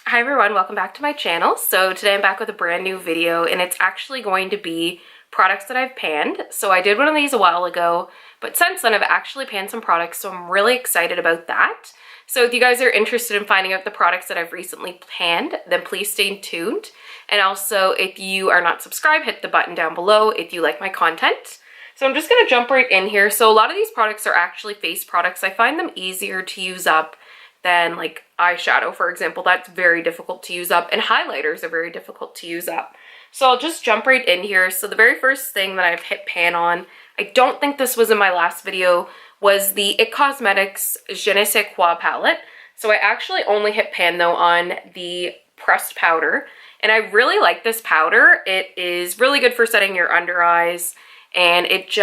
Hi everyone, welcome back to my channel. So today I'm back with a brand new video and it's actually going to be products that I've panned. So I did one of these a while ago, but since then I've actually panned some products, so I'm really excited about that. So if you guys are interested in finding out the products that I've recently panned, then please stay tuned. And also if you are not subscribed, hit the button down below if you like my content. So I'm just going to jump right in here. So a lot of these products are actually face products. I find them easier to use up than like eyeshadow, for example. That's very difficult to use up, and highlighters are very difficult to use up. So I'll just jump right in here. So the very first thing that I've hit pan on, I don't think this was in my last video, was the IT Cosmetics Je ne sais quoi palette. So I actually only hit pan though on the pressed powder, and I really like this powder. It is really good for setting your under eyes, and it's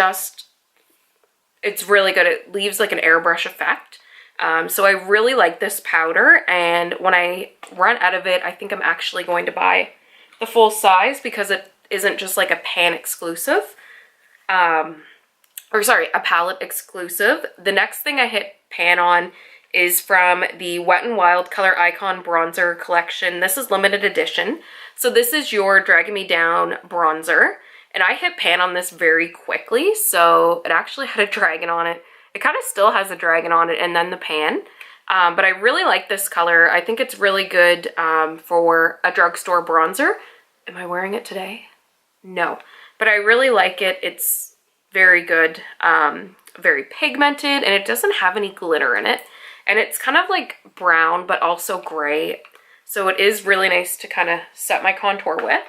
really good. It leaves like an airbrush effect. So I really like this powder, and when I run out of it, I think I'm actually going to buy the full size because it isn't just like a pan exclusive, a palette exclusive. The next thing I hit pan on is from the Wet n Wild Color Icon Bronzer Collection. This is limited edition. So this is your Dragging Me Down bronzer, and I hit pan on this very quickly. So it actually had a dragon on it. It kind of still has a dragon on it and then the pan, but I really like this color. I think it's really good for a drugstore bronzer. Am I wearing it today? No, but I really like it. It's very good, very pigmented, and it doesn't have any glitter in it. And it's kind of like brown, but also gray. So it is really nice to kind of set my contour with.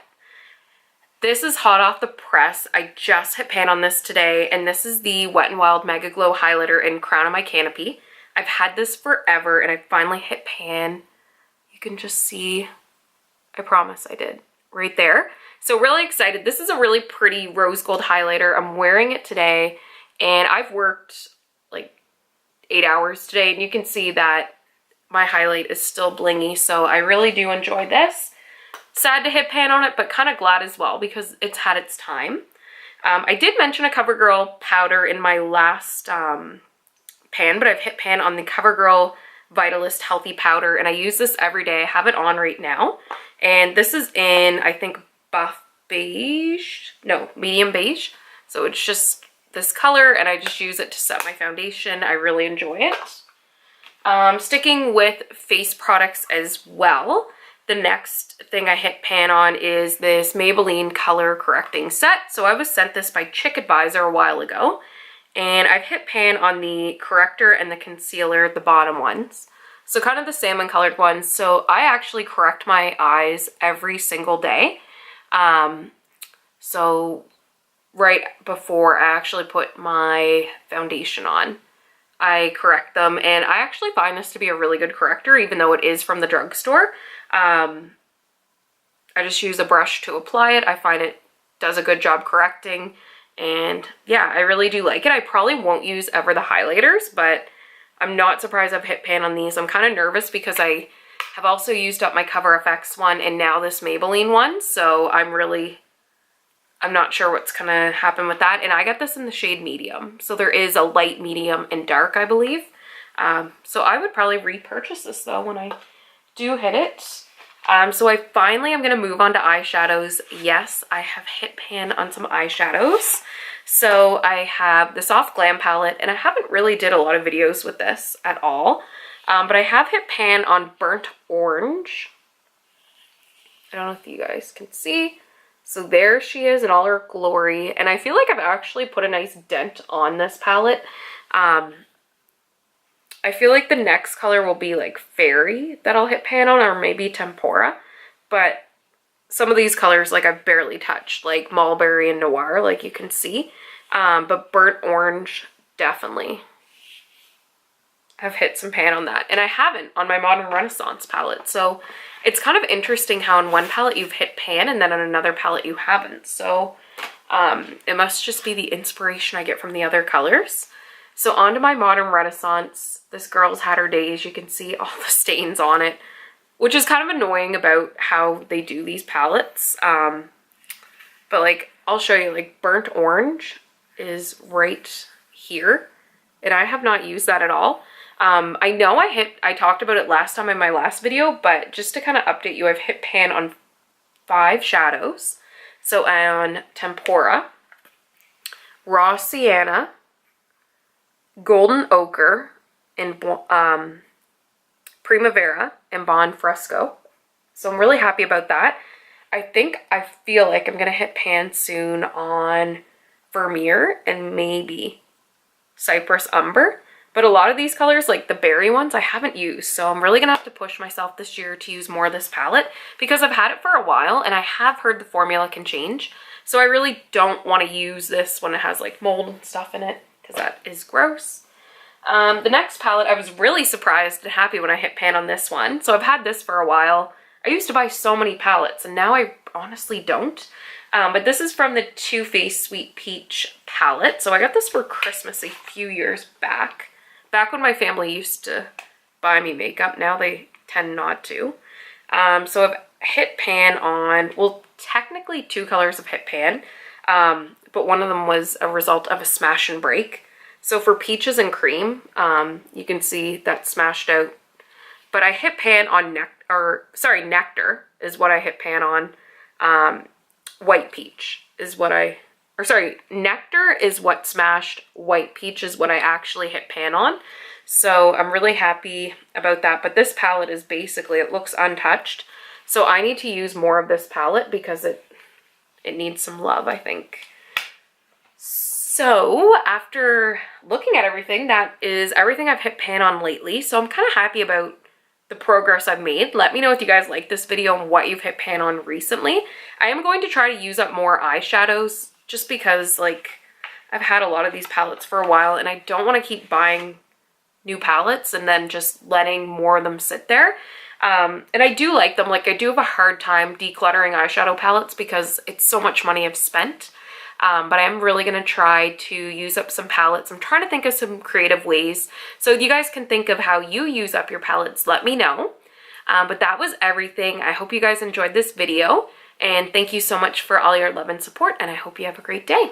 This is hot off the press. I just hit pan on this today, and this is the Wet n Wild Mega Glow Highlighter in Crown of My Canopy. I've had this forever, and I finally hit pan. You can just see, I promise I did, right there. So really excited. This is a really pretty rose gold highlighter. I'm wearing it today, and I've worked like 8 hours today, and you can see that my highlight is still blingy, so I really do enjoy this. Sad to hit pan on it, but kind of glad as well because it's had its time. I did mention a CoverGirl powder in my last pan, but I've hit pan on the CoverGirl Vitalist Healthy Powder, and I use this every day. I have it on right now, and this is in, I think, buff beige? No, medium beige. So it's just this color, and I just use it to set my foundation. I really enjoy it. Sticking with face products as well, the next thing I hit pan on is this Maybelline color correcting set. So I was sent this by Chick Advisor a while ago, and I've hit pan on the corrector and the concealer, the bottom ones. So kind of the salmon colored ones. So I actually correct my eyes every single day. So right before I actually put my foundation on, I correct them, and I actually find this to be a really good corrector, even though it is from the drugstore. I just use a brush to apply it. I find it does a good job correcting, and yeah, I really do like it. I probably won't use ever the highlighters, but I'm not surprised I've hit pan on these. I'm kind of nervous because I have also used up my Cover FX one and now this Maybelline one, so I'm not sure what's gonna happen with that. And I got this in the shade medium, so there is a light, medium, and dark, I believe. So I would probably repurchase this though when I do hit it. So I'm gonna move on to eyeshadows. Yes, I have hit pan on some eyeshadows. So I have the Soft Glam palette, and I haven't really did a lot of videos with this at all, but I have hit pan on Burnt Orange. I don't know if you guys can see. So there she is in all her glory, and I feel like I've actually put a nice dent on this palette. I feel like the next color will be like Fairy that I'll hit pan on, or maybe Tempora, but some of these colors like I've barely touched, like Mulberry and Noir, like you can see, but Burnt Orange, definitely. I've hit some pan on that, and I haven't on my Modern Renaissance palette, so it's kind of interesting how in one palette you've hit pan and then on another palette you haven't, so it must just be the inspiration I get from the other colors. So onto my Modern Renaissance. This girl's had her days. You can see all the stains on it, which is kind of annoying about how they do these palettes. But like, I'll show you, like Burnt Orange is right here, and I have not used that at all. I know I talked about it last time in my last video, but just to kind of update you, I've hit pan on 5 shadows. So on Tempera, Raw Sienna, Golden Ochre, and Primavera, and Bon Fresco. So I'm really happy about that. I feel like I'm going to hit pan soon on Vermeer and maybe Cypress Umber. But a lot of these colors, like the berry ones, I haven't used. So I'm really going to have to push myself this year to use more of this palette because I've had it for a while and I have heard the formula can change. So I really don't want to use this when it has like mold and stuff in it because that is gross. The next palette, I was really surprised and happy when I hit pan on this one. So I've had this for a while. I used to buy so many palettes and now I honestly don't. But this is from the Too Faced Sweet Peach palette. So I got this for Christmas a few years back. Back when my family used to buy me makeup. Now they tend not to. So I've hit pan on, well, technically 2 colors of hit pan. But one of them was a result of a smash and break. So for Peaches and Cream, you can see that smashed out. But I hit pan on Nectar is what I hit pan on. White Peach is what Nectar is what smashed. White Peach is what I actually hit pan on. So I'm really happy about that. But this palette is basically, it looks untouched. So I need to use more of this palette because it needs some love, I think. So after looking at everything, that is everything I've hit pan on lately. So I'm kind of happy about the progress I've made. Let me know if you guys like this video and what you've hit pan on recently. I am going to try to use up more eyeshadows just because like I've had a lot of these palettes for a while and I don't want to keep buying new palettes and then just letting more of them sit there. And I do like them. Like I do have a hard time decluttering eyeshadow palettes because it's so much money I've spent. But I'm really going to try to use up some palettes. I'm trying to think of some creative ways. So if you guys can think of how you use up your palettes, let me know. But that was everything. I hope you guys enjoyed this video. And thank you so much for all your love and support. And I hope you have a great day.